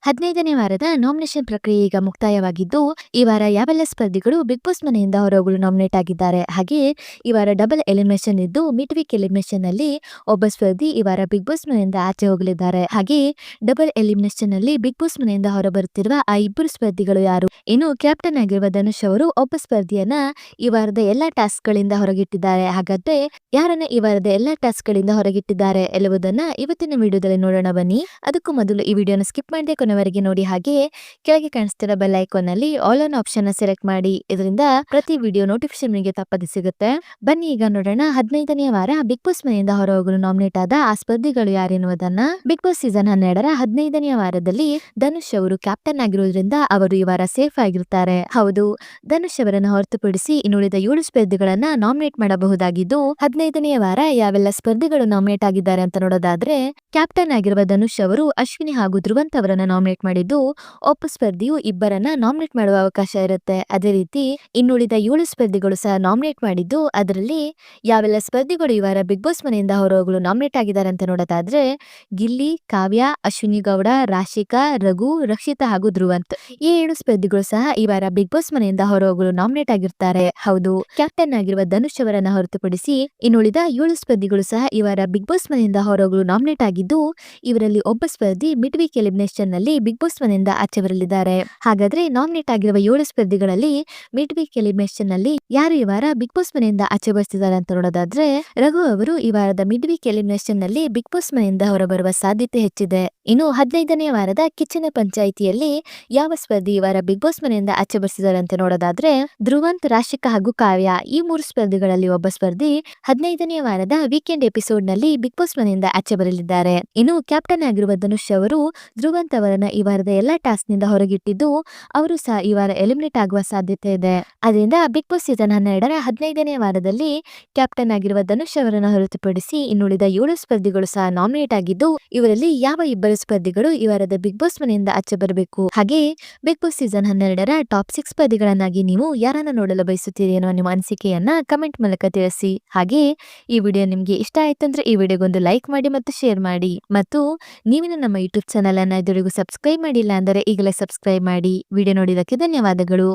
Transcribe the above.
15ನೇ ವಾರದ ನಾಮಿನೇಷನ್ ಪ್ರಕ್ರಿಯೆ ಈಗ ಮುಕ್ತಾಯವಾಗಿದ್ದು, ಈ ವಾರ ಯಾವೆಲ್ಲ ಸ್ಪರ್ಧಿಗಳು ಬಿಗ್ ಬಾಸ್ ಮನೆಯಿಂದ ಹೊರಗೋಗಲು ನಾಮಿನೇಟ್ ಆಗಿದ್ದಾರೆ. ಹಾಗೆ ಈ ವಾರ ಡಬಲ್ ಎಲಿಮಿನೇಷನ್ ಇದ್ದು, ಮಿಡ್ ವೀಕ್ ಎಲಿಮಿನೇಷನ್ ನಲ್ಲಿ ಒಬ್ಬ ಸ್ಪರ್ಧಿ ಈ ವಾರ ಬಿಗ್ ಬಾಸ್ ಮನೆಯಿಂದ ಆಚೆ ಹೋಗಲಿದ್ದಾರೆ. ಹಾಗೆ ಡಬಲ್ ಎಲಿಮಿನೇಷನ್ ನಲ್ಲಿ ಬಿಗ್ ಬಾಸ್ ಮನೆಯಿಂದ ಹೊರಬರುತ್ತಿರುವ ಆ ಇಬ್ಬರು ಸ್ಪರ್ಧಿಗಳು ಯಾರು? ಇನ್ನು ಕ್ಯಾಪ್ಟನ್ ಆಗಿರುವ ಧನುಷ್ ಅವರು ಒಬ್ಬ ಸ್ಪರ್ಧಿಯನ್ನ ಈ ವಾರದ ಎಲ್ಲಾ ಟಾಸ್ಕ್ ಗಳಿಂದ ಹೊರಗಿಟ್ಟಿದ್ದಾರೆ. ಹಾಗಾದ್ರೆ ಯಾರನ್ನ ಈ ವಾರದ ಎಲ್ಲಾ ಟಾಸ್ಕ್ ಗಳಿಂದ ಹೊರಗಿಟ್ಟಿದ್ದಾರೆ ಎನ್ನುವುದನ್ನ ಇವತ್ತಿನ ವಿಡಿಯೋದಲ್ಲಿ ನೋಡೋಣ ಬನ್ನಿ. ಅದಕ್ಕೂ ಮೊದಲು ಈ ವಿಡಿಯೋನ ಸ್ಕಿಪ್ ಮಾಡದೆ ಕೊನೆವರೆಗೆ ನೋಡಿ. ಹಾಗೆ ಕೆಳಗೆ ಕಾಣಿಸ್ತಿರೋ ಬೆಲ್ ಐಕಾನ್ ನಲ್ಲಿ ಆಲ್ ಆನ್ ಆಪ್ಷನ್ ನ ಸೆಲೆಕ್ಟ್ ಮಾಡಿ. ಇದರಿಂದ ಪ್ರತಿ ವಿಡಿಯೋ ನೋಟಿಫಿಕೇಶನ್ ನಿಮಗೆ ತಪ್ಪದೆ ಸಿಗುತ್ತೆ. ಬನ್ನಿ ಈಗ ನೋಡೋಣ 15ನೇ ವಾರ ಬಿಗ್ ಬಾಸ್ ಮನೆಯಿಂದ ಹೊರಹೋಗಲು ನಾಮಿನೇಟ್ ಆದ ಆ ಸ್ಪರ್ಧಿಗಳು ಯಾರೆನ್ನುವುದನ್ನ. ಬಿಗ್ ಬಾಸ್ ಸೀಸನ್ 12ರ 15ನೇ ವಾರದಲ್ಲಿ ಧನುಷ್ ಅವರು ಕ್ಯಾಪ್ಟನ್ ಆಗಿರೋದ್ರಿಂದ ಅವರು ಈ ವಾರ ಸೇಫ್ ಆಗಿರ್ತಾರೆ. ಹೌದು, ಧನುಷ್ ಅವರನ್ನ ಹೊರತುಪಡಿಸಿ ಇನ್ನುಳಿದ 7 ಸ್ಪರ್ಧಿಗಳನ್ನ ನಾಮಿನೇಟ್ ಮಾಡಬಹುದಾಗಿದ್ದು, 15ನೇ ವಾರ ಯಾವೆಲ್ಲ ಸ್ಪರ್ಧಿಗಳು ನಾಮಿನೇಟ್ ಆಗಿದ್ದಾರೆ ಅಂತ ನೋಡೋದಾದ್ರೆ, ಕ್ಯಾಪ್ಟನ್ ಆಗಿರುವ ಧನುಷ್ ಅವರು ಅಶ್ವಿನಿ ಹಾಗೂ ಧ್ರುವಂತ್ ಅವರನ್ನ ನಾಮಿನೇಟ್ ಮಾಡಿದ್ದು, ಒಬ್ಬ ಸ್ಪರ್ಧಿಯು ಇಬ್ಬರನ್ನ ನಾಮಿನೇಟ್ ಮಾಡುವ ಅವಕಾಶ ಇರುತ್ತೆ. ಅದೇ ರೀತಿ ಇನ್ನುಳಿದ 7 ಸ್ಪರ್ಧಿಗಳು ಸಹ ನಾಮಿನೇಟ್ ಮಾಡಿದ್ದು, ಅದರಲ್ಲಿ ಯಾವೆಲ್ಲ ಸ್ಪರ್ಧಿಗಳು ಈ ವಾರ ಬಿಗ್ ಬಾಸ್ ಮನೆಯಿಂದ ಹೊರಹೋಗಲು ನಾಮಿನೇಟ್ ಆಗಿದ್ದಾರೆ ಅಂತ ನೋಡೋದಾದ್ರೆ, ಗಿಲ್ಲಿ, ಕಾವ್ಯ, ಅಶ್ವಿನಿ ಗೌಡ, ರಾಶಿಕಾ, ರಘು, ರಕ್ಷಿತಾ ಹಾಗೂ ಧ್ರುವಂತ್ ಈ 7 ಸ್ಪರ್ಧಿಗಳು ಸಹ ಈ ವಾರ ಬಿಗ್ ಬಾಸ್ ಮನೆಯಿಂದ ಹೊರಹೋಗಲು ನಾಮಿನೇಟ್ ಆಗಿರ್ತಾರೆ. ಹೌದು, ಕ್ಯಾಪ್ಟನ್ ಆಗಿರುವ ಧನುಷ್ ಅವರನ್ನ ಹೊರತುಪಡಿಸಿ ಇನ್ನುಳಿದ 7 ಸ್ಪರ್ಧಿಗಳು ಸಹ ಈ ವಾರ ಬಿಗ್ ಬಾಸ್ ಮನೆಯಿಂದ ಹೊರಹೋಗಲು ನಾಮಿನೇಟ್ ಆಗಿದ್ದು, ಇವರಲ್ಲಿ ಒಬ್ಬ ಸ್ಪರ್ಧಿ ಮಿಡ್ ವೀಕ್ ಎಲಿಮಿನೇಷನ್ ನಲ್ಲಿ ಬಿಗ್ ಬಾಸ್ ಮನೆಯಿಂದ ಆಚೆ ಬರಲಿದ್ದಾರೆ. ಹಾಗಾದ್ರೆ ನಾಮಿನೇಟ್ ಆಗಿರುವ 7 ಸ್ಪರ್ಧಿಗಳಲ್ಲಿ ಮಿಡ್ ವೀಕ್ ಎಲಿಮಿನೇಷನ್ ನಲ್ಲಿ ಯಾರು ಈ ವಾರ ಬಿಗ್ ಬಾಸ್ ಮನೆಯಿಂದ ಆಚೆ ಬರ್ತಿದ್ದಾರೆ ಅಂತ ನೋಡೋದಾದ್ರೆ, ರಘು ಅವರು ಈ ವಾರದ ಮಿಡ್ ವೀಕ್ ಎಲಿಮಿನೇಷನ್ ನಲ್ಲಿ ಬಿಗ್ ಬಾಸ್ ಮನೆಯಿಂದ ಹೊರಬರುವ ಸಾಧ್ಯತೆ ಹೆಚ್ಚಿದೆ. ಇನ್ನು 15ನೇ ವಾರದ ಕಿಚ್ಚನ ಪಂಚಾಯಿತಿಯಲ್ಲಿ ಯಾವ ಸ್ಪರ್ಧಿ ಈ ವಾರ ಬಿಗ್ ಬಾಸ್ ಮನೆಯಿಂದ ಆಚೆ ಬರ್ತಿದ್ದಾರೆ ಅಂತ ನೋಡೋದಾದ್ರೆ, ಧ್ರುವಂತ್, ರಾಶಿಕಾ ಹಾಗೂ ಕಾವ್ಯ ಈ 3 ಸ್ಪರ್ಧಿಗಳಲ್ಲಿ ಒಬ್ಬ ಸ್ಪರ್ಧಿ 15ನೇ ವಾರದ ವೀಕೆಂಡ್ ಎಪಿಸೋಡ್ ನಲ್ಲಿ ಬಿಗ್ ಬಾಸ್ ಮನೆಯಿಂದ ಆಚೆ ಬರಲಿದ್ದಾರೆ. ಇನ್ನು ಕ್ಯಾಪ್ಟನ್ ಆಗಿರುವ ಧನುಷ್ ಅವರು ಧ್ರುವಂತ್ ಅವರನ್ನ ಈ ವಾರದ ಎಲ್ಲಾ ಟಾಸ್ಕ್ ನಿಂದ ಹೊರಗಿಟ್ಟಿದ್ದು, ಅವರು ಸಹ ಈ ವಾರ ಎಲಿಮಿನೇಟ್ ಆಗುವ ಸಾಧ್ಯತೆ ಇದೆ. ಅದರಿಂದ ಬಿಗ್ ಬಾಸ್ ಸೀಸನ್ 12ರ 15ನೇ ವಾರದಲ್ಲಿ ಕ್ಯಾಪ್ಟನ್ ಆಗಿರುವ ಧನುಷ್ ಅವರನ್ನ ಹೊರತುಪಡಿಸಿ ಇನ್ನುಳಿದ 7 ಸ್ಪರ್ಧಿಗಳು ಸಹ ನಾಮಿನೇಟ್ ಆಗಿದ್ದು, ಇವರಲ್ಲಿ ಯಾವ ಇಬ್ಬರು ಸ್ಪರ್ಧಿಗಳು ಈ ವಾರದ ಬಿಗ್ ಬಾಸ್ ಮನೆಯಿಂದ ಆಚೆ ಬರಬೇಕು. ಹಾಗೆ ಬಿಗ್ ಬಾಸ್ ಸೀಸನ್ 12ರ ಟಾಪ್ 6 ಸ್ಪರ್ಧಿಗಳನ್ನಾಗಿ ನೀವು ಯಾರನ್ನ ನೋಡಲು ಬಯಸುತ್ತೀರಿ ಅನ್ನೋ ನಿಮ್ಮ ಅನಿಸಿಕೆಯನ್ನ ಕಮೆಂಟ್ ಮೂಲಕ ತಿಳಿಸಿ. ಹಾಗೆ ಈ ವಿಡಿಯೋ ನಿಮ್ಗೆ ಇಷ್ಟ ಆಯ್ತು ಅಂದ್ರೆ ಈ ವಿಡಿಯೋಗೊಂದು ಲೈಕ್ ಮಾಡಿ ಮತ್ತು ಶೇರ್ ಮಾಡಿ. ಮತ್ತು ನೀವಿನ ನಮ್ಮ ಯೂಟ್ಯೂಬ್ ಚಾನಲ್ ಅನ್ನ ಇದುವರೆಗೂ ಸಬ್ಸ್ಕ್ರೈಬ್ ಮಾಡಿಲ್ಲ ಅಂದರೆ ಈಗಲೇ ಸಬ್ಸ್ಕ್ರೈಬ್ ಮಾಡಿ. ವಿಡಿಯೋ ನೋಡಿದಕ್ಕೆ ಧನ್ಯವಾದಗಳು.